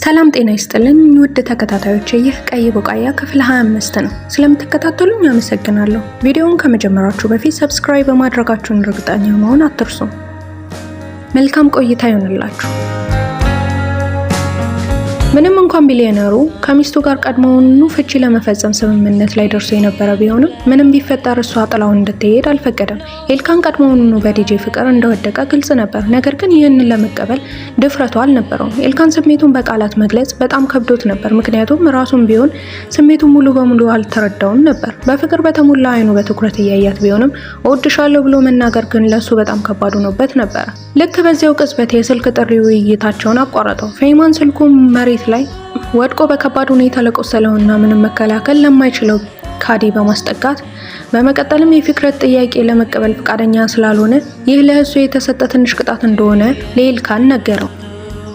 ሰላም ጤና ይስጥልኝ ውድ ተከታታዮች፣ ይህ ቀይ ቡቃያ ክፍል 25 ነው። ስለምትከታተሉኝ አመሰግናለሁ። ቪዲዮውን ከመጀመራችሁ በፊት ሰብስክራይብ በማድረጋችሁን እርግጠኛ መሆን አትርሱ። መልካም ቆይታ ይሁንላችሁ። ምንም እንኳን ቢሊዮነሩ ከሚስቱ ጋር ቀድሞውኑ ፍቺ ለመፈጸም ስምምነት ላይ ደርሶ የነበረ ቢሆንም ምንም ቢፈጠር እሷ ጥላው እንድትሄድ አልፈቀደም። ኤልካን ቀድሞውኑ በዲጄ ፍቅር እንደወደቀ ግልጽ ነበር። ነገር ግን ይህንን ለመቀበል ድፍረቱ አልነበረውም። ኤልካን ስሜቱን በቃላት መግለጽ በጣም ከብዶት ነበር። ምክንያቱም ራሱን ቢሆን ስሜቱን ሙሉ በሙሉ አልተረዳውም ነበር። በፍቅር በተሞላ አይኑ በትኩረት እያያት ቢሆንም እወድሻለሁ ብሎ መናገር ግን ለሱ በጣም ከባድ ሆኖበት ነበር። ልክ በዚያው ቅጽበት የስልክ ጥሪ ውይይታቸውን አቋረጠው። ፌይማን ስልኩን መሬት ላይ ወድቆ በከባድ ሁኔታ ለቆሰለውና ምንም መከላከል ለማይችለው ካዲ በማስጠጋት በመቀጠልም የፍቅረት ጥያቄ ለመቀበል ፈቃደኛ ስላልሆነ ይህ ለእሱ የተሰጠ ትንሽ ቅጣት እንደሆነ ለኤልካን ነገረው።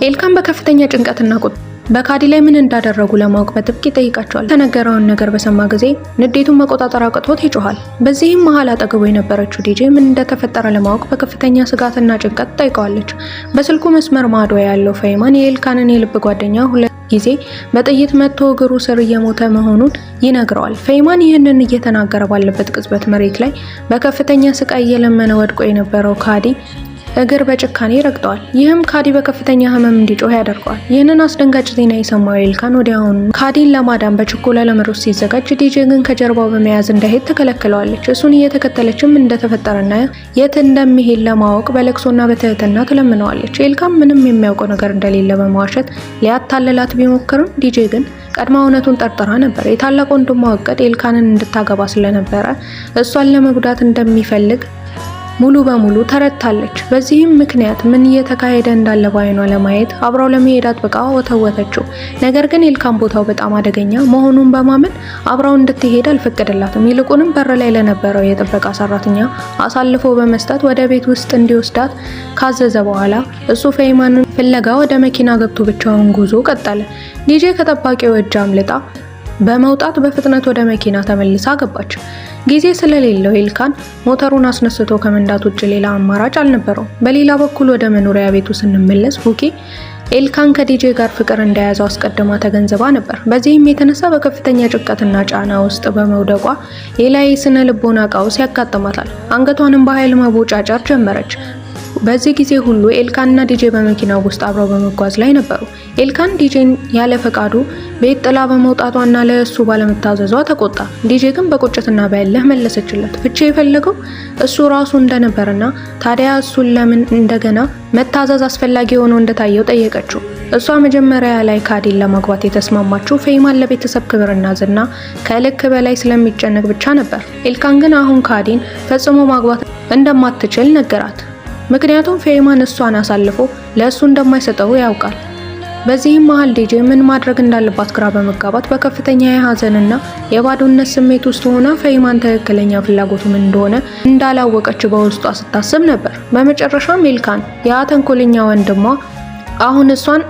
ኤልካን በከፍተኛ ጭንቀትና ቁጣ በካዲ ላይ ምን እንዳደረጉ ለማወቅ በጥብቅ ይጠይቃቸዋል። የተነገረውን ነገር በሰማ ጊዜ ንዴቱን መቆጣጠር አቅቶት ይጮሃል። በዚህም መሃል አጠገቡ የነበረችው ዲጄ ምን እንደተፈጠረ ለማወቅ በከፍተኛ ስጋትና ጭንቀት ጠይቀዋለች። በስልኩ መስመር ማዶ ያለው ፌይማን የኤልካንን የልብ ጓደኛ ሁለት ጊዜ በጥይት መቶ እግሩ ስር እየሞተ መሆኑን ይነግረዋል። ፌይማን ይህንን እየተናገረ ባለበት ቅጽበት መሬት ላይ በከፍተኛ ስቃይ እየለመነ ወድቆ የነበረው ካዲ እግር በጭካኔ ረግጠዋል። ይህም ካዲ በከፍተኛ ህመም እንዲጮህ ያደርገዋል። ይህንን አስደንጋጭ ዜና የሰማው ኤልካን ወዲያውኑ ካዲን ለማዳን በችኮላ ለመሮጥ ሲዘጋጅ፣ ዲጄ ግን ከጀርባው በመያዝ እንዳይሄድ ተከለክለዋለች። እሱን እየተከተለችም እንደተፈጠረና የት እንደሚሄድ ለማወቅ በለቅሶና በትህትና ትለምነዋለች። ኤልካን ምንም የሚያውቀው ነገር እንደሌለ በመዋሸት ሊያታልላት ቢሞክርም ዲጄ ግን ቀድማ እውነቱን ጠርጥራ ነበር። የታላቅ ወንድሟ እቅድ ኤልካንን እንድታገባ ስለነበረ እሷን ለመጉዳት እንደሚፈልግ ሙሉ በሙሉ ተረድታለች። በዚህም ምክንያት ምን እየተካሄደ እንዳለ ባይኗ ለማየት አብራው ለመሄድ አጥብቃ ወተወተችው። ነገር ግን ኤልካን ቦታው በጣም አደገኛ መሆኑን በማመን አብራው እንድትሄድ አልፈቀደላትም። ይልቁንም በር ላይ ለነበረው የጥበቃ ሰራተኛ አሳልፎ በመስጠት ወደ ቤት ውስጥ እንዲወስዳት ካዘዘ በኋላ እሱ ፌይማንን ፍለጋ ወደ መኪና ገብቶ ብቻውን ጉዞ ቀጠለ። ዲጄ ከጠባቂው እጅ አምልጣ በመውጣት በፍጥነት ወደ መኪና ተመልሳ ገባች። ጊዜ ስለሌለው ኤልካን ሞተሩን አስነስቶ ከመንዳት ውጭ ሌላ አማራጭ አልነበረው። በሌላ በኩል ወደ መኖሪያ ቤቱ ስንመለስ ቡኪ ኤልካን ከዲጄ ጋር ፍቅር እንደያዘው አስቀድማ ተገንዝባ ነበር። በዚህም የተነሳ በከፍተኛ ጭንቀትና ጫና ውስጥ በመውደቋ ሌላ የስነ ልቦና ቀውስ ያጋጥማታል። አንገቷንም በኃይል መቦጫጨር ጀመረች። በዚህ ጊዜ ሁሉ ኤልካንና ዲጄ በመኪናው ውስጥ አብረው በመጓዝ ላይ ነበሩ። ኤልካን ዲጄን ያለ ፈቃዱ ቤት ጥላ በመውጣቷና ለእሱ ባለመታዘዟ ተቆጣ። ዲጄ ግን በቁጭትና በእልህ መለሰችለት። ፍቺ የፈለገው እሱ ራሱ እንደነበርና ታዲያ እሱን ለምን እንደገና መታዘዝ አስፈላጊ ሆኖ እንደታየው ጠየቀችው። እሷ መጀመሪያ ላይ ካዲን ለማግባት የተስማማችው ፌይማን ለቤተሰብ ክብርና ዝና ከልክ በላይ ስለሚጨነቅ ብቻ ነበር። ኤልካን ግን አሁን ካዲን ፈጽሞ ማግባት እንደማትችል ነገራት። ምክንያቱም ፌይማን እሷን አሳልፎ ለእሱ እንደማይሰጠው ያውቃል። በዚህም መሃል ዲጄ ምን ማድረግ እንዳለባት ግራ በመጋባት በከፍተኛ የሀዘንና የባዶነት ስሜት ውስጥ ሆና ፌይማን ትክክለኛ ፍላጎቱ ምን እንደሆነ እንዳላወቀች በውስጧ ስታስብ ነበር። በመጨረሻም ኤልካን ያ ተንኮለኛ ወንድሟ አሁን እሷን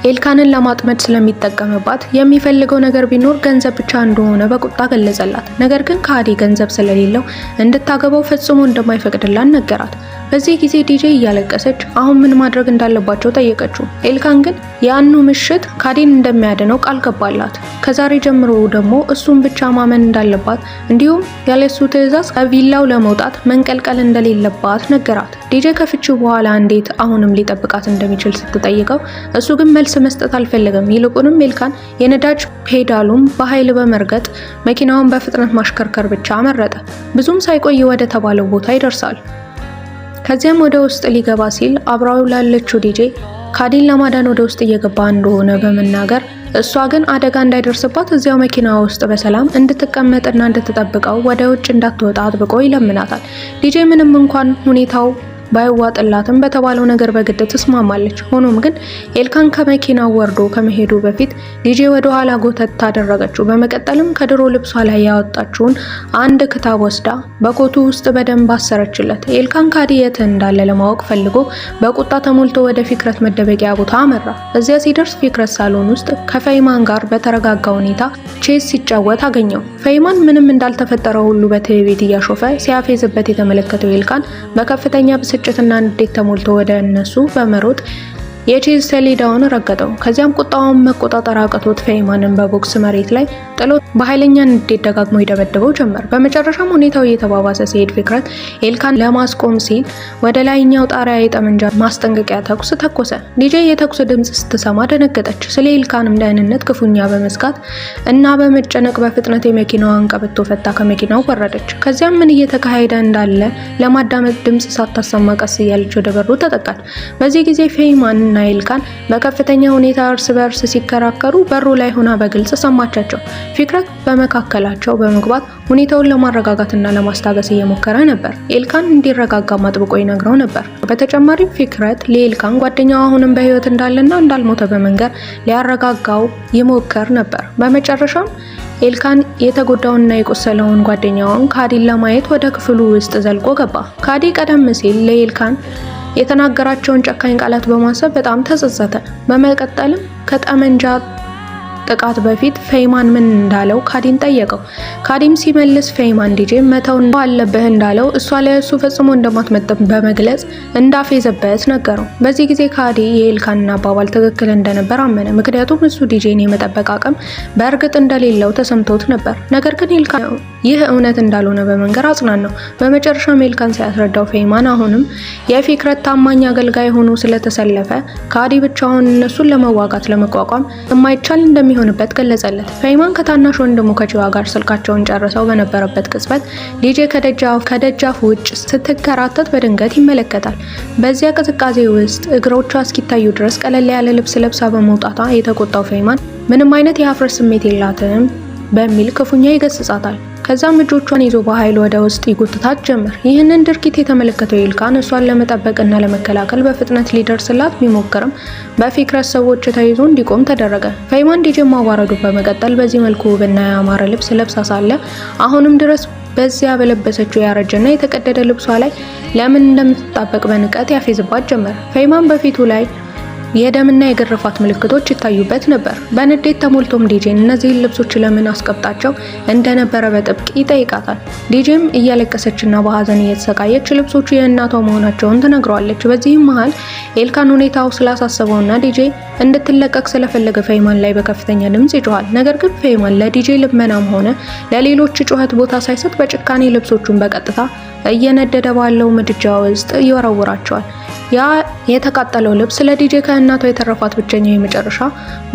ኤልካንን ለማጥመድ ስለሚጠቀምባት የሚፈልገው ነገር ቢኖር ገንዘብ ብቻ እንደሆነ በቁጣ ገለጸላት። ነገር ግን ካዲ ገንዘብ ስለሌለው እንድታገባው ፈጽሞ እንደማይፈቅድላት ነገራት። በዚህ ጊዜ ዲጄ እያለቀሰች አሁን ምን ማድረግ እንዳለባቸው ጠየቀችው። ኤልካን ግን ያኑ ምሽት ካዲን እንደሚያድነው ቃል ገባላት። ከዛሬ ጀምሮ ደግሞ እሱን ብቻ ማመን እንዳለባት እንዲሁም ያለሱ ትዕዛዝ ከቪላው ለመውጣት መንቀልቀል እንደሌለባት ነገራት። ዲጄ ከፍቺው በኋላ እንዴት አሁንም ሊጠብቃት እንደሚችል ስትጠይቀው እሱ ግን መልስ መስጠት አልፈለገም። ይልቁንም ኤልካን የነዳጅ ፔዳሉን በኃይል በመርገጥ መኪናውን በፍጥነት ማሽከርከር ብቻ መረጠ። ብዙም ሳይቆይ ወደ ተባለው ቦታ ይደርሳል። ከዚያም ወደ ውስጥ ሊገባ ሲል አብራው ላለችው ዲጄ ካዲን ለማዳን ወደ ውስጥ እየገባ እንደሆነ በመናገር እሷ ግን አደጋ እንዳይደርስባት እዚያው መኪና ውስጥ በሰላም እንድትቀመጥና እንድትጠብቀው ወደ ውጭ እንዳትወጣ አጥብቆ ይለምናታል። ዲጄ ምንም እንኳን ሁኔታው ባይዋጥላትም በተባለው ነገር በግድ ትስማማለች። ሆኖም ግን ኤልካን ከመኪናው ወርዶ ከመሄዱ በፊት ዲጄ ወደ ኋላ ጎተት ታደረገችው። በመቀጠልም ከድሮ ልብሷ ላይ ያወጣችውን አንድ ክታብ ወስዳ በኮቱ ውስጥ በደንብ አሰረችለት። ኤልካን ካዲ የት እንዳለ ለማወቅ ፈልጎ በቁጣ ተሞልቶ ወደ ፍቅረት መደበቂያ ቦታ አመራ። እዚያ ሲደርስ ፍቅረት ሳሎን ውስጥ ከፌይማን ጋር በተረጋጋ ሁኔታ ቼዝ ሲጫወት አገኘው። ፌይማን ምንም እንዳልተፈጠረ ሁሉ በትዕቢት እያሾፈ ሲያፌዝበት የተመለከተው ኤልካን በከፍተኛ ብስጭትና ንዴት ተሞልቶ ወደ እነሱ በመሮጥ የቼዝ ሰሌዳውን ረገጠው። ከዚያም ቁጣውን መቆጣጠር አቅቶት ፌይማንን በቦክስ መሬት ላይ ጥሎት በኃይለኛ ንዴት ደጋግሞ ይደበድበው ጀመር። በመጨረሻም ሁኔታው እየተባባሰ ሲሄድ ፊክረት ኤልካን ለማስቆም ሲል ወደ ላይኛው ጣሪያ የጠመንጃ ማስጠንቀቂያ ተኩስ ተኮሰ። ዲጄ የተኩስ ድምጽ ስትሰማ ደነገጠች። ስለ ኤልካንም ደህንነት ክፉኛ በመስጋት እና በመጨነቅ በፍጥነት የመኪናዋን ቀበቶ ፈታ ከመኪናው ወረደች። ከዚያም ምን እየተካሄደ እንዳለ ለማዳመጥ ድምጽ ሳታሰማ ቀስ እያለች ወደ በሩ ተጠጋች። በዚህ ጊዜ ፌይማን እና ኤልካን በከፍተኛ ሁኔታ እርስ በእርስ ሲከራከሩ በሩ ላይ ሆና በግልጽ ሰማቻቸው። ፊክረት በመካከላቸው በመግባት ሁኔታውን ለማረጋጋትና ለማስታገስ እየሞከረ ነበር። ኤልካን እንዲረጋጋ አጥብቆ ይነግረው ነበር። በተጨማሪም ፊክረት ለኤልካን ጓደኛው አሁንም በህይወት እንዳለና እንዳልሞተ በመንገር ሊያረጋጋው ይሞክር ነበር። በመጨረሻም ኤልካን የተጎዳውንና የቆሰለውን ጓደኛውን ካዲን ለማየት ወደ ክፍሉ ውስጥ ዘልቆ ገባ። ካዲ ቀደም ሲል ለኤልካን የተናገራቸውን ጨካኝ ቃላት በማሰብ በጣም ተጸጸተ። በመቀጠልም ከጠመንጃ ጥቃት በፊት ፌይማን ምን እንዳለው ካዲን ጠየቀው። ካዲም ሲመልስ ፌይማን ዲጄ መተው አለብህ እንዳለው እሷ ለእሱ ፈጽሞ እንደማትመጥም በመግለጽ እንዳፌዘበት ነገረው። በዚህ ጊዜ ካዲ የኤልካንን አባባል ትክክል እንደነበር አመነ። ምክንያቱም እሱ ዲጄን የመጠበቅ አቅም በእርግጥ እንደሌለው ተሰምቶት ነበር። ነገር ግን ኤልካን ይህ እውነት እንዳልሆነ በመንገር አጽናናው። በመጨረሻም ኤልካን ሲያስረዳው ፌይማን አሁንም የፊክረት ታማኝ አገልጋይ ሆኖ ስለተሰለፈ ካዲ ብቻውን እነሱን ለመቋቋም የማይቻል እንደሚሆንበት ገለጸለት። ፌይማን ከታናሽ ወንድሙ ከቺዋ ጋር ስልካቸውን ጨርሰው በነበረበት ቅጽበት ዲጄ ከደጃፍ ውጭ ስትከራተት በድንገት ይመለከታል። በዚያ ቅዝቃዜ ውስጥ እግሮቿ እስኪታዩ ድረስ ቀለል ያለ ልብስ ለብሳ በመውጣቷ የተቆጣው ፌይማን ምንም አይነት የሀፍረት ስሜት የላትም በሚል ክፉኛ ይገስጻታል። ከዛም እጆቿን ይዞ በኃይል ወደ ውስጥ ይጎትታት ጀመር። ይህንን ድርጊት የተመለከተው ኤልካን እሷን ለመጠበቅና ለመከላከል በፍጥነት ሊደርስላት ቢሞክርም በፊክረት ሰዎች ተይዞ እንዲቆም ተደረገ። ፌይማን ዲጄ ማዋረዱ በመቀጠል በዚህ መልኩ ውብና ያማረ ልብስ ለብሳ ሳለ አሁንም ድረስ በዚያ በለበሰችው ያረጀና የተቀደደ ልብሷ ላይ ለምን እንደምትጣበቅ በንቀት ያፌዝባት ጀመር። ፌይማን በፊቱ ላይ የደምና የግርፋት ምልክቶች ይታዩበት ነበር። በንዴት ተሞልቶም ዲጄን እነዚህን ልብሶች ለምን አስቀምጣቸው እንደነበረ በጥብቅ ይጠይቃታል። ዲጄም እያለቀሰችና በሀዘን እየተሰቃየች ልብሶቹ የእናቷ መሆናቸውን ትነግረዋለች። በዚህም መሃል ኤልካን ሁኔታው ስላሳሰበውና ዲጄ እንድትለቀቅ ስለፈለገ ፌይማን ላይ በከፍተኛ ድምጽ ይጮሃል። ነገር ግን ፌይማን ለዲጄ ልመናም ሆነ ለሌሎች ጩኸት ቦታ ሳይሰጥ በጭካኔ ልብሶቹን በቀጥታ እየነደደ ባለው ምድጃ ውስጥ ይወረውራቸዋል። ያ የተቃጠለው ልብስ ለዲጄ ከእናቷ የተረፋት ብቸኛው የመጨረሻ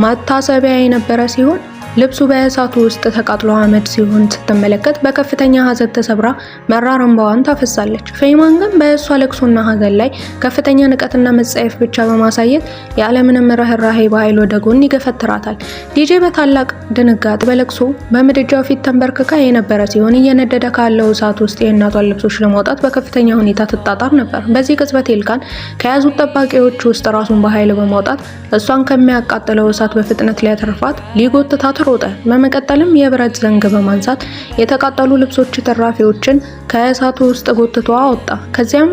ማታሰቢያ የነበረ ሲሆን ልብሱ በእሳቱ ውስጥ ተቃጥሎ አመድ ሲሆን ስትመለከት በከፍተኛ ሀዘን ተሰብራ መራር እንባዋን ታፈሳለች። ፌይማን ግን በእሷ ለቅሶና ሀዘን ላይ ከፍተኛ ንቀትና መጸየፍ ብቻ በማሳየት ያለምንም ርህራሄ በኃይል ወደ ጎን ይገፈትራታል። ዲጄ በታላቅ ድንጋጤ በለቅሶ በምድጃው ፊት ተንበርክካ የነበረ ሲሆን እየነደደ ካለው እሳት ውስጥ የእናቷን ልብሶች ለማውጣት በከፍተኛ ሁኔታ ትጣጣር ነበር። በዚህ ቅጽበት ኤልካን ከያዙት ጠባቂዎች ውስጥ ራሱን በኃይል በማውጣት እሷን ከሚያቃጥለው እሳት በፍጥነት ሊያተርፋት ሊጎትታት ሮጠ። በመቀጠልም የብረት ዘንግ በማንሳት የተቃጠሉ ልብሶች ትራፊዎችን ከእሳቱ ውስጥ ጎትቶ አወጣ። ከዚያም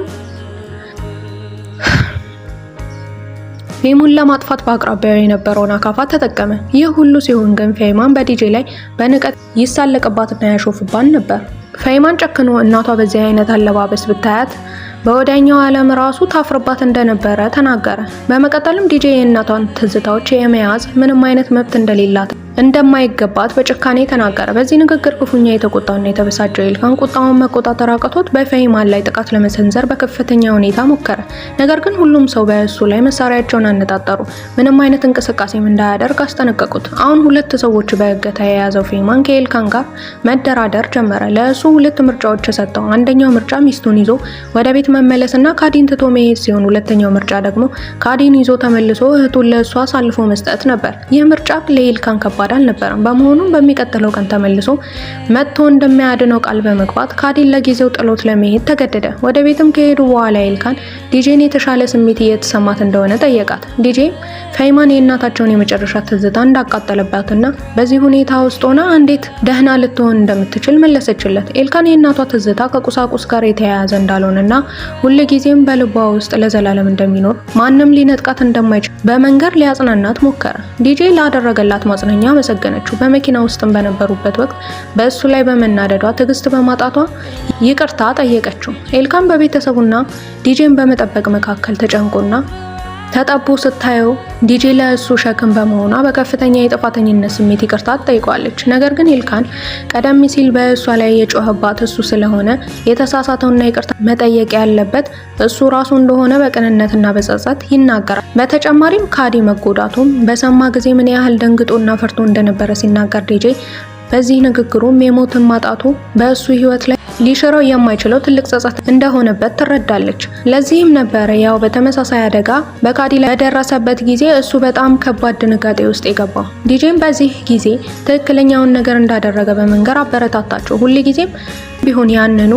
ፌይማን ለማጥፋት በአቅራቢያው የነበረውን አካፋ ተጠቀመ። ይህ ሁሉ ሲሆን ግን ፌይማን በዲጄ ላይ በንቀት ይሳለቅባትና ያሾፍባን ነበር። ፌይማን ጨክኖ እናቷ በዚህ አይነት አለባበስ ብታያት በወዳኛው ዓለም ራሱ ታፍርባት እንደነበረ ተናገረ። በመቀጠልም ዲጄ የእናቷን ትዝታዎች የመያዝ ምንም አይነት መብት እንደሌላት እንደማይገባት በጭካኔ ተናገረ። በዚህ ንግግር ክፉኛ የተቆጣውና የተበሳጨው ኤልካን ቁጣውን መቆጣጠር አቅቶት በፌይማን ላይ ጥቃት ለመሰንዘር በከፍተኛ ሁኔታ ሞከረ። ነገር ግን ሁሉም ሰው በእሱ ላይ መሳሪያቸውን አነጣጠሩ። ምንም አይነት እንቅስቃሴም እንዳያደርግ አስጠነቀቁት። አሁን ሁለት ሰዎች በእገታ የያዘው ፌይማን ከኤልካን ጋር መደራደር ጀመረ። ለእሱ ሁለት ምርጫዎች ሰጠው። አንደኛው ምርጫ ሚስቱን ይዞ ወደ ቤት መመለስና ካዲን ትቶ መሄድ ሲሆን፣ ሁለተኛው ምርጫ ደግሞ ካዲን ይዞ ተመልሶ እህቱን ለእሱ አሳልፎ መስጠት ነበር። ይህ ምርጫ ለኤልካን ከባድ አልነበረም። በመሆኑም በሚቀጥለው ቀን ተመልሶ መጥቶ እንደሚያድነው ቃል በመግባት ካዲን ለጊዜው ጥሎት ለመሄድ ተገደደ። ወደ ቤትም ከሄዱ በኋላ ኤልካን ዲጄን የተሻለ ስሜት እየተሰማት እንደሆነ ጠየቃት። ዲጄ ፌይማን የእናታቸውን የመጨረሻ ትዝታ እንዳቃጠለባትና በዚህ ሁኔታ ውስጥ ሆና እንዴት ደህና ልትሆን እንደምትችል መለሰችለት። ኤልካን የእናቷ ትዝታ ከቁሳቁስ ጋር የተያያዘ እንዳልሆነና ሁልጊዜም በልቧ ውስጥ ለዘላለም እንደሚኖር ማንም ሊነጥቃት እንደማይችል በመንገር ሊያጽናናት ሞከረ። ዲጄ ላደረገላት ማጽናኛ መሰገነችው። በመኪና ውስጥም በነበሩበት ወቅት በእሱ ላይ በመናደዷ ትዕግስት በማጣቷ ይቅርታ ጠየቀችው። ኤልካን በቤተሰቡና ዲጄን በመጠበቅ መካከል ተጨንቆና ተጠቦ ስታየው ዲጄ ለእሱ ሸክም በመሆኗ በከፍተኛ የጥፋተኝነት ስሜት ይቅርታ ትጠይቋለች። ነገር ግን ኤልካን ቀደም ሲል በእሷ ላይ የጮህባት እሱ ስለሆነ የተሳሳተውና ይቅርታ መጠየቅ ያለበት እሱ ራሱ እንደሆነ በቅንነትና በጸጸት ይናገራል። በተጨማሪም ካዲ መጎዳቱም በሰማ ጊዜ ምን ያህል ደንግጦና ፈርቶ እንደነበረ ሲናገር ዲጄ በዚህ ንግግሩም የሞትን ማጣቱ በእሱ ህይወት ላይ ሊሽረው የማይችለው ትልቅ ጸጸት እንደሆነበት ትረዳለች። ለዚህም ነበረ ያው በተመሳሳይ አደጋ በካዲ ላይ በደረሰበት ጊዜ እሱ በጣም ከባድ ድንጋጤ ውስጥ የገባው። ዲጄም በዚህ ጊዜ ትክክለኛውን ነገር እንዳደረገ በመንገር አበረታታቸው። ሁልጊዜም ቢሆን ያንኑ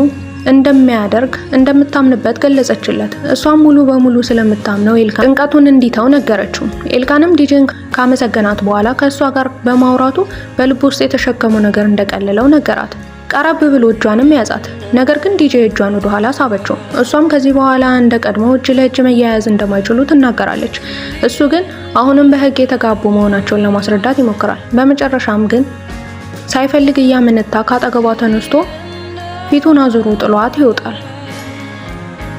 እንደሚያደርግ እንደምታምንበት ገለጸችለት። እሷም ሙሉ በሙሉ ስለምታምነው ኤልካን ጭንቀቱን እንዲተው ነገረችው። ኤልካንም ዲጄን ካመሰገናት በኋላ ከእሷ ጋር በማውራቱ በልብ ውስጥ የተሸከመው ነገር እንደቀለለው ነገራት። ቀረብ ብሎ እጇንም ያዛት። ነገር ግን ዲጄ እጇን ወደ ኋላ ሳበችው። እሷም ከዚህ በኋላ እንደ ቀድሞ እጅ ለእጅ መያያዝ እንደማይችሉ ትናገራለች። እሱ ግን አሁንም በህግ የተጋቡ መሆናቸውን ለማስረዳት ይሞክራል። በመጨረሻም ግን ሳይፈልግ እያመነታ ካጠገቧ ተነስቶ ፊቱን አዙሮ ጥሏት ይወጣል።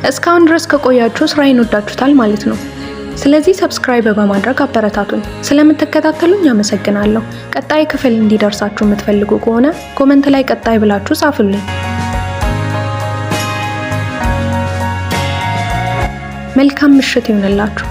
እስካሁን ድረስ ከቆያችሁ ስራዬን ወዳችሁታል ማለት ነው። ስለዚህ ሰብስክራይብ በማድረግ አበረታቱኝ። ስለምትከታተሉኝ አመሰግናለሁ። ቀጣይ ክፍል እንዲደርሳችሁ የምትፈልጉ ከሆነ ኮሜንት ላይ ቀጣይ ብላችሁ ጻፉልኝ። መልካም ምሽት ይሁንላችሁ።